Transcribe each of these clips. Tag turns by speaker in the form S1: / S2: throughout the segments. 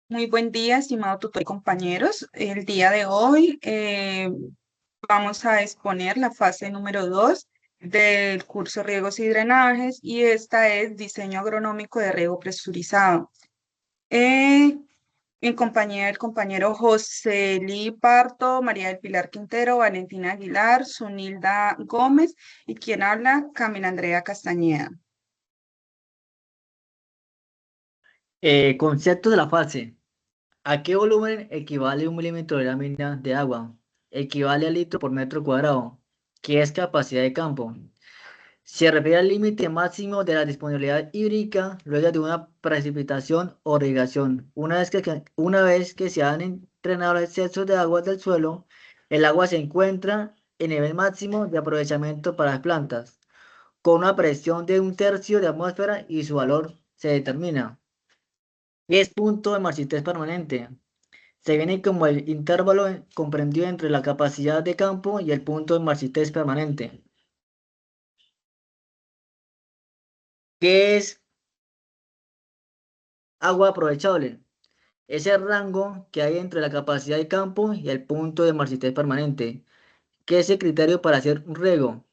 S1: Muy buen día, estimado tutor y compañeros. El día de hoy vamos a exponer la fase número 2 del curso Riegos y Drenajes y esta es Diseño Agronómico de Riego Presurizado. Eh, en compañía del compañero José Lee Parto, María del Pilar Quintero, Valentina Aguilar, Sunilda Gómez y quien habla, Camila Andrea Castañeda.
S2: Concepto de la fase. ¿A qué volumen equivale 1 milímetro de lámina de agua? Equivale a litro por metro cuadrado. ¿Qué es capacidad de campo? Se refiere al límite máximo de la disponibilidad hídrica luego de una precipitación o irrigación. Una vez que se han entrenado los excesos de agua del suelo, el agua se encuentra en nivel máximo de aprovechamiento para las plantas, con una presión de 1/3 de atmósfera y su valor se determina. 10 puntos de marchitez permanente. Se viene como el intervalo comprendido entre la capacidad de campo y el punto de marchitez permanente. ¿Qué es agua aprovechable? Es el rango que hay entre la capacidad de campo y el punto de marchitez permanente. ¿Qué es el criterio para hacer un riego?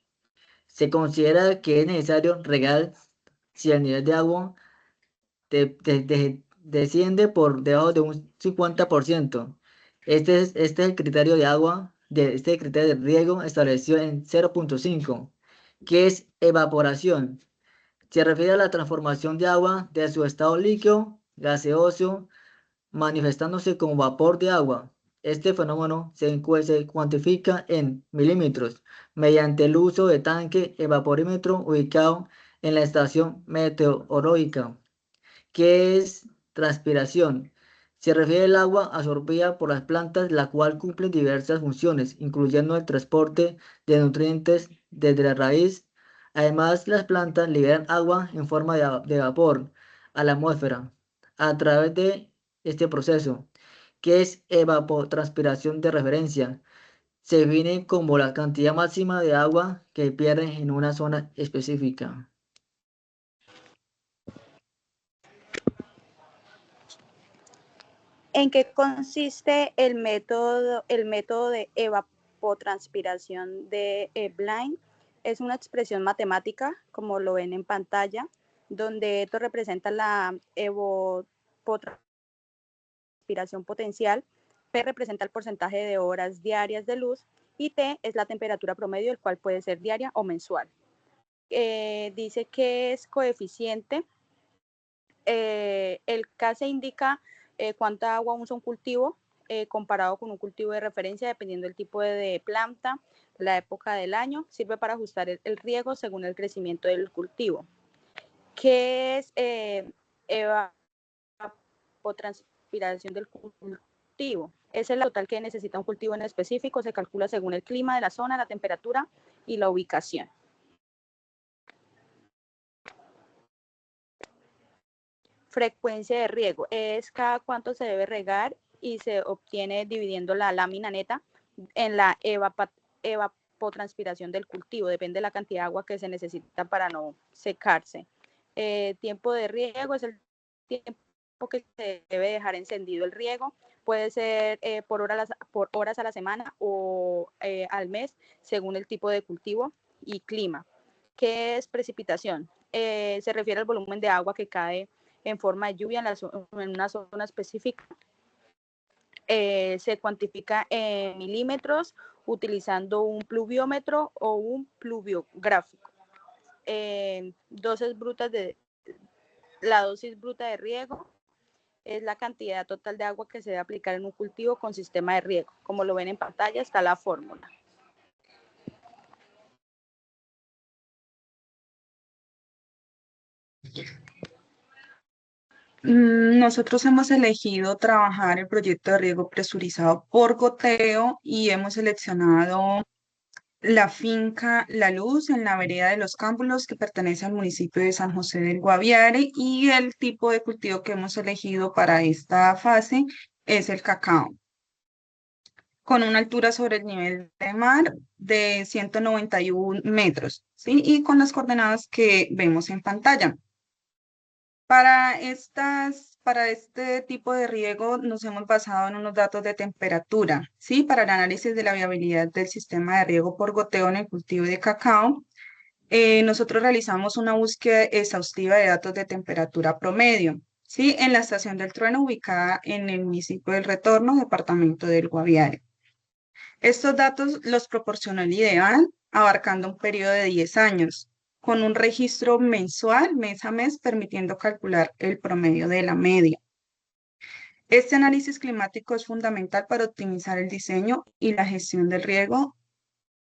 S2: Se considera que es necesario regar si el nivel de agua desciende por debajo de un 50%. Este es el criterio de agua, este criterio de riego establecido en 0,5, que es evaporación. Se refiere a la transformación de agua de su estado líquido, gaseoso, manifestándose como vapor de agua. Este fenómeno se cuantifica en milímetros mediante el uso de tanque evaporímetro ubicado en la estación meteorológica. ¿Qué es transpiración? Se refiere al agua absorbida por las plantas, la cual cumple diversas funciones, incluyendo el transporte de nutrientes desde la raíz. Además, las plantas liberan agua en forma de vapor a la atmósfera a través de este proceso, que es evapotranspiración de referencia. Se define como la cantidad máxima de agua que pierden en una zona específica.
S3: ¿En qué consiste el método de evapotranspiración de Blind? Es una expresión matemática, como lo ven en pantalla, donde esto representa la evapotranspiración potencial, P representa el porcentaje de horas diarias de luz y T es la temperatura promedio, el cual puede ser diaria o mensual. Dice que es coeficiente. El K se indica cuánta agua usa un cultivo comparado con un cultivo de referencia, dependiendo del tipo de planta, la época del año. Sirve para ajustar el riego según el crecimiento del cultivo. ¿Qué es evapotranspiración del cultivo? Es el total que necesita un cultivo en específico. Se calcula según el clima de la zona, la temperatura y la ubicación. Frecuencia de riego es cada cuánto se debe regar y se obtiene dividiendo la lámina neta en la evapotranspiración del cultivo. Depende de la cantidad de agua que se necesita para no secarse. Tiempo de riego es el tiempo que se debe dejar encendido el riego. Puede ser por horas a la semana o al mes, según el tipo de cultivo y clima. ¿Qué es precipitación? Se refiere al volumen de agua que cae en forma de lluvia en una zona específica. Se cuantifica en milímetros utilizando un pluviómetro o un pluviográfico. La dosis bruta de riego es la cantidad total de agua que se debe aplicar en un cultivo con sistema de riego. Como lo ven en pantalla, está la fórmula.
S1: Nosotros hemos elegido trabajar el proyecto de riego presurizado por goteo y hemos seleccionado la finca La Luz en la vereda de Los Cámbulos, que pertenece al municipio de San José del Guaviare, y el tipo de cultivo que hemos elegido para esta fase es el cacao, con una altura sobre el nivel de mar de 191 metros, ¿sí? Y con las coordenadas que vemos en pantalla. Para este tipo de riego nos hemos basado en unos datos de temperatura, ¿sí? Para el análisis de la viabilidad del sistema de riego por goteo en el cultivo de cacao, nosotros realizamos una búsqueda exhaustiva de datos de temperatura promedio, ¿sí? En la estación del Trueno ubicada en el municipio del Retorno, departamento del Guaviare. Estos datos los proporcionó el IDEAN, abarcando un periodo de 10 años, con un registro mensual, mes a mes, permitiendo calcular el promedio de la media. Este análisis climático es fundamental para optimizar el diseño y la gestión del riego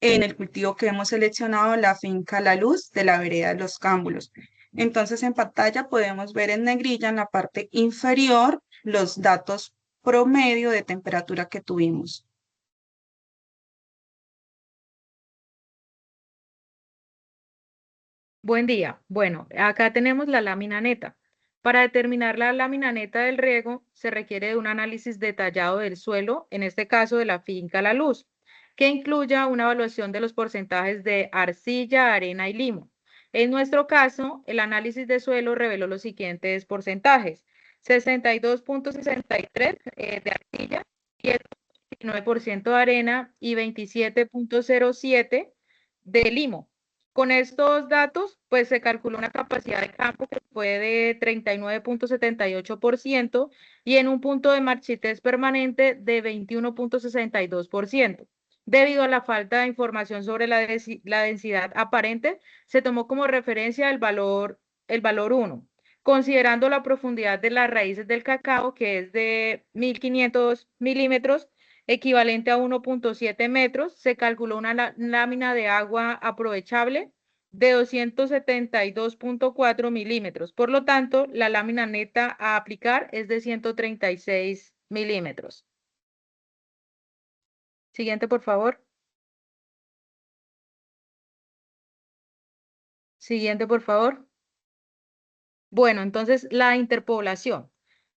S1: en el cultivo que hemos seleccionado, la finca La Luz de la vereda de Los Cámbulos. Entonces, en pantalla podemos ver en negrilla en la parte inferior los datos promedio de temperatura que tuvimos.
S4: Buen día. Bueno, acá tenemos la lámina neta. Para determinar la lámina neta del riego, se requiere de un análisis detallado del suelo, en este caso de la finca La Luz, que incluya una evaluación de los porcentajes de arcilla, arena y limo. En nuestro caso, el análisis de suelo reveló los siguientes porcentajes: 62.63 de arcilla, 7.9% de arena y 27.07 de limo. Con estos datos, pues se calculó una capacidad de campo que fue de 39.78% y en un punto de marchitez permanente de 21.62%. Debido a la falta de información sobre la densidad aparente, se tomó como referencia el valor 1, considerando la profundidad de las raíces del cacao, que es de 1.500 milímetros, equivalente a 1.7 metros, se calculó una lámina de agua aprovechable de 272.4 milímetros. Por lo tanto, la lámina neta a aplicar es de 136 milímetros. Siguiente, por favor. Siguiente, por favor. Bueno, entonces la interpoblación.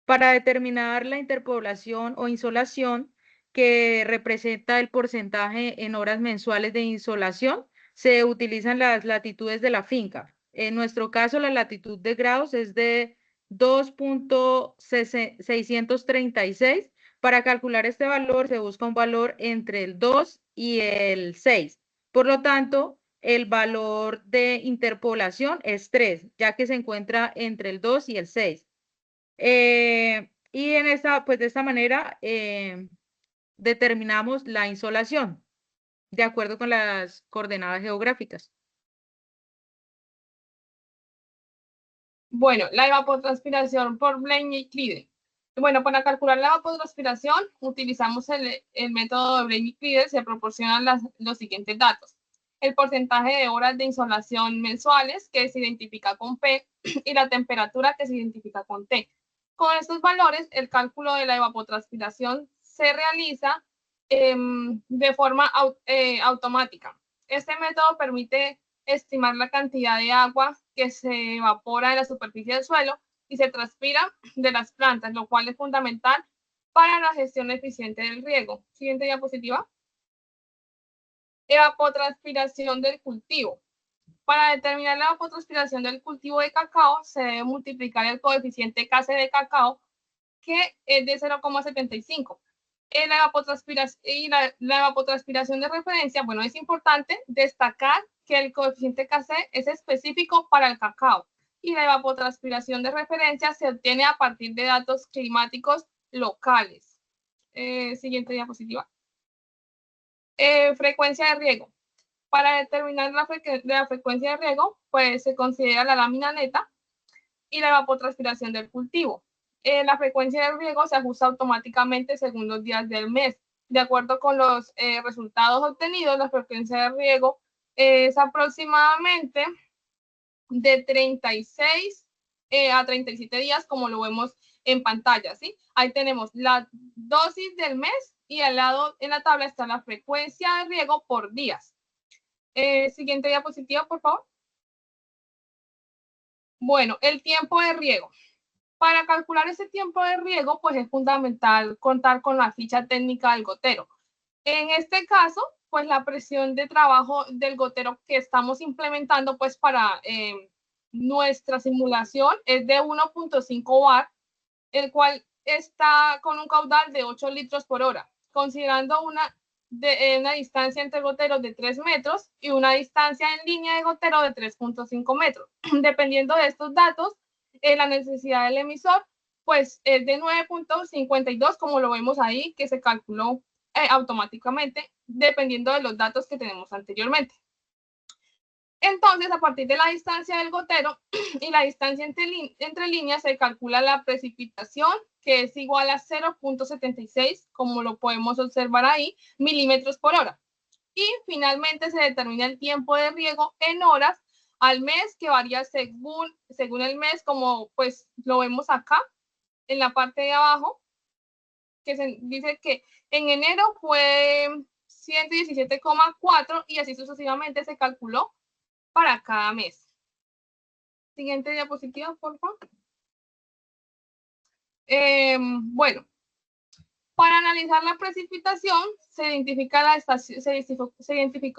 S4: Para determinar la interpoblación o insolación, que representa el porcentaje en horas mensuales de insolación, se utilizan las latitudes de la finca. En nuestro caso, la latitud de grados es de 2.636. Para calcular este valor, se busca un valor entre el 2 y el 6. Por lo tanto, el valor de interpolación es 3, ya que se encuentra entre el 2 y el 6. Y pues de esta manera determinamos la insolación, de acuerdo con las coordenadas geográficas.
S5: Bueno, la evapotranspiración por Blaney-Clyde. Bueno, para calcular la evapotranspiración utilizamos el método de Blaney-Clyde. Se proporcionan los siguientes datos: el porcentaje de horas de insolación mensuales, que se identifica con P, y la temperatura, que se identifica con T. Con estos valores, el cálculo de la evapotranspiración se realiza de forma automática. Este método permite estimar la cantidad de agua que se evapora de la superficie del suelo y se transpira de las plantas, lo cual es fundamental para la gestión eficiente del riego. Siguiente diapositiva. Evapotranspiración del cultivo. Para determinar la evapotranspiración del cultivo de cacao, se debe multiplicar el coeficiente Kc de cacao, que es de 0,75. La evapotranspiración de referencia, bueno, es importante destacar que el coeficiente Kc es específico para el cacao y la evapotranspiración de referencia se obtiene a partir de datos climáticos locales. Siguiente diapositiva. Frecuencia de riego. Para determinar la frecuencia de riego, pues se considera la lámina neta y la evapotranspiración del cultivo. La frecuencia de riego se ajusta automáticamente según los días del mes. De acuerdo con los resultados obtenidos, la frecuencia de riego es aproximadamente de 36 a 37 días, como lo vemos en pantalla, ¿sí? Ahí tenemos la dosis del mes y al lado en la tabla está la frecuencia de riego por días. Siguiente diapositiva, por favor. Bueno, el tiempo de riego. Para calcular ese tiempo de riego, pues es fundamental contar con la ficha técnica del gotero. En este caso, pues la presión de trabajo del gotero que estamos implementando, pues para nuestra simulación es de 1.5 bar, el cual está con un caudal de 8 litros por hora, considerando una distancia entre goteros de 3 metros y una distancia en línea de gotero de 3.5 metros. Dependiendo de estos datos, la necesidad del emisor pues es de 9.52, como lo vemos ahí, que se calculó automáticamente, dependiendo de los datos que tenemos anteriormente. Entonces, a partir de la distancia del gotero y la distancia entre líneas, se calcula la precipitación, que es igual a 0.76, como lo podemos observar ahí, milímetros por hora. Y finalmente se determina el tiempo de riego en horas al mes, que varía según el mes, como pues lo vemos acá en la parte de abajo, que se dice que en enero fue 117,4 y así sucesivamente se calculó para cada mes. Siguiente diapositiva, por favor. Bueno, para analizar la precipitación, se identificó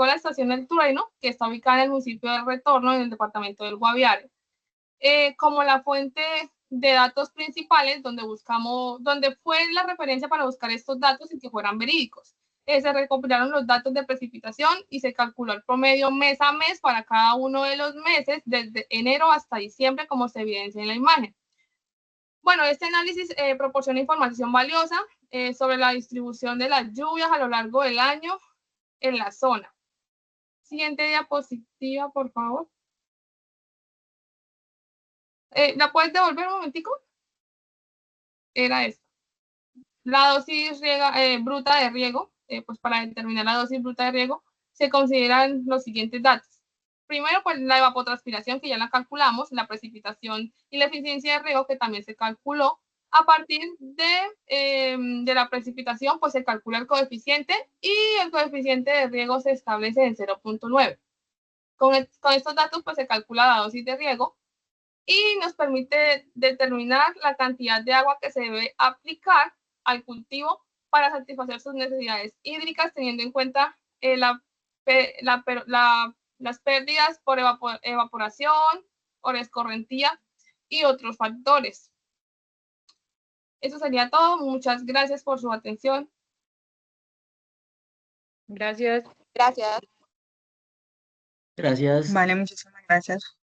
S5: la estación del trueno, que está ubicada en el municipio de Retorno, en el departamento del Guaviare, como la fuente de datos principales donde fue la referencia para buscar estos datos y que fueran verídicos. Se recopilaron los datos de precipitación y se calculó el promedio mes a mes para cada uno de los meses, desde enero hasta diciembre, como se evidencia en la imagen. Bueno, este análisis proporciona información valiosa sobre la distribución de las lluvias a lo largo del año en la zona. Siguiente diapositiva, por favor. ¿La puedes devolver un momentico? Era esta. La dosis bruta de riego, pues para determinar la dosis bruta de riego, se consideran los siguientes datos. Primero, pues la evapotranspiración, que ya la calculamos, la precipitación y la eficiencia de riego, que también se calculó. A partir de la precipitación, pues se calcula el coeficiente y el coeficiente de riego se establece en 0.9. Con estos datos, pues se calcula la dosis de riego y nos permite determinar la cantidad de agua que se debe aplicar al cultivo para satisfacer sus necesidades hídricas, teniendo en cuenta las pérdidas por evaporación, por escorrentía y otros factores. Eso sería todo. Muchas gracias por su atención.
S4: Gracias.
S3: Gracias.
S2: Gracias.
S1: Vale, muchísimas gracias.